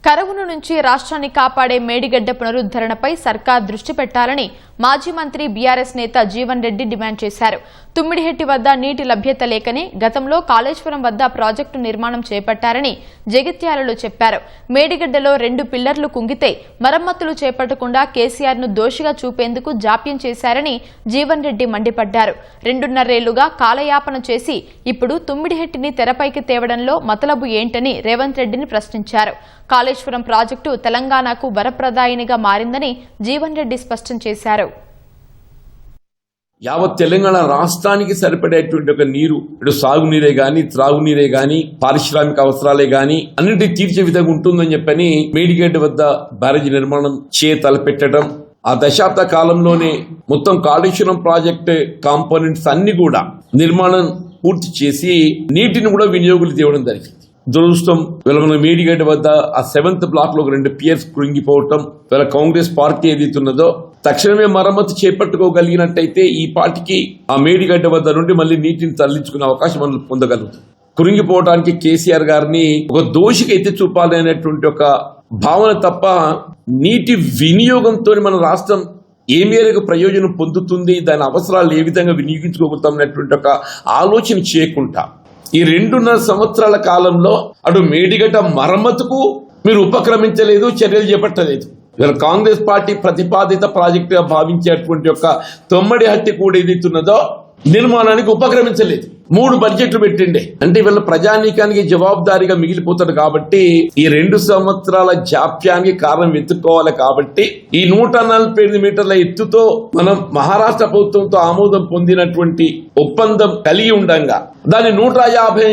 కరువును నుంచి రాష్ట్రాన్ని కాపాడే మేడిగడ్డ పునరుద్ధరణపై సర్కార్ దృష్టి పెట్టాలని మాజీ మంత్రి బీఆర్ఎస్ నేత జీవన్ రెడ్డి డిమాండ్ చేశారు. తుమ్మిడిహెట్టి వద్ద నీటి లభ్యత లేకనే గతంలో కాళేశ్వరం వద్ద ప్రాజెక్టు నిర్మాణం చేపట్టారని జగిత్యాలలో చెప్పారు. మేడిగడ్డలో 2 పిల్లర్లు కుంగితే మరమ్మతులు చేపట్టకుండా కేసీఆర్ ను దోషిగా చూపేందుకు జాప్యం చేశారని జీవన్ రెడ్డి మండిపడ్డారు. 2.5 ఏళ్లుగా కాలయాపన చేసి ఇప్పుడు తుమ్మిడిహెట్టిని తెరపైకి తేవడంలో మతలబు ఏంటని రేవంత్ రెడ్డిని ప్రశ్నించారు. కాళేశ్వరం ప్రాజెక్టు తెలంగాణకు వరప్రదాయినిగా మారిందని జీవన్ రెడ్డి స్పష్టం చేశారు. యావత్ తెలంగాణ రాష్ట్రానికి సరిపడేటువంటి ఒక నీరు, ఇటు సాగునీరే గాని, త్రాగునీరే గాని, పారిశ్రామిక అవసరాలే గాని అన్నింటినీ తీర్చే విధంగా ఉంటుందని చెప్పని మేడిగడ్డ వద్ద బ్యారేజీ నిర్మాణం తలపెట్టడం, ఆ దశాబ్ద కాలంలోనే మొత్తం కాళేశ్వరం ప్రాజెక్టు కాంపోనెంట్స్ అన్ని కూడా నిర్మాణం పూర్తి చేసి నీటిని కూడా వినియోగులు తేవడం జరిగింది. దురదృష్టం వీళ్ళ మేడిగడ్డ వద్ద ఆ 7th బ్లాక్ లో 2 పియర్స్ కృంగిపోవటం, వీళ్ళ కాంగ్రెస్ పార్టీ ఏదైతున్నదో తక్షణమే మరమ్మతు చేపట్టుకోగలిగినట్టయితే ఈ పార్టీకి ఆ మేడిగడ్డ వద్ద నుండి మళ్ళీ నీటిని తరలించుకునే అవకాశం మనం పొందగలుగుతాం. కృంగిపోవడానికి కేసీఆర్ గారిని ఒక దోషికి ఎత్తి చూపాలనేటువంటి ఒక భావన తప్ప నీటి వినియోగంతో మన రాష్ట్రం ఏ మేరకు ప్రయోజనం పొందుతుంది, దాని అవసరాలు ఏ విధంగా వినియోగించుకోగలుగుతాం అనేటువంటి ఒక ఆలోచన చేయకుండా ఈ 2.5 సంవత్సరాల కాలంలో అటు మేడిగడ్డ మరమ్మతుకు మీరు ఉపక్రమించలేదు, చర్యలు చేపట్టలేదు. ఇవాళ కాంగ్రెస్ పార్టీ ప్రతిపాదిత ప్రాజెక్టుగా భావించేటువంటి ఒక తుమ్మిడిహెట్టి కూడా ఏదైతున్నదో నిర్మాణానికి ఉపక్రమించలేదు. 3 బడ్జెట్లు పెట్టిండే అంటే వీళ్ళ ప్రజానీకానికి జవాబుదారీగా మిగిలిపోతాడు. కాబట్టి ఈ 2 సంవత్సరాల జాప్యానికి కారణం వెతుక్కోవాలి. కాబట్టి ఈ 148 మీటర్ల ఎత్తుతో మనం మహారాష్ట్ర ప్రభుత్వంతో ఆమోదం పొందినటువంటి ఒప్పందం కలిగి ఉండంగా దాన్ని 150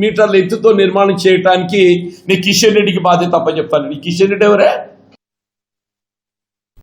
మీటర్ల ఎత్తుతో నిర్మాణం చేయడానికి నీ కిషన్ రెడ్డికి బాధ్యత అప్పచెప్తాను. నీ కిషన్ రెడ్డి ఎవరే?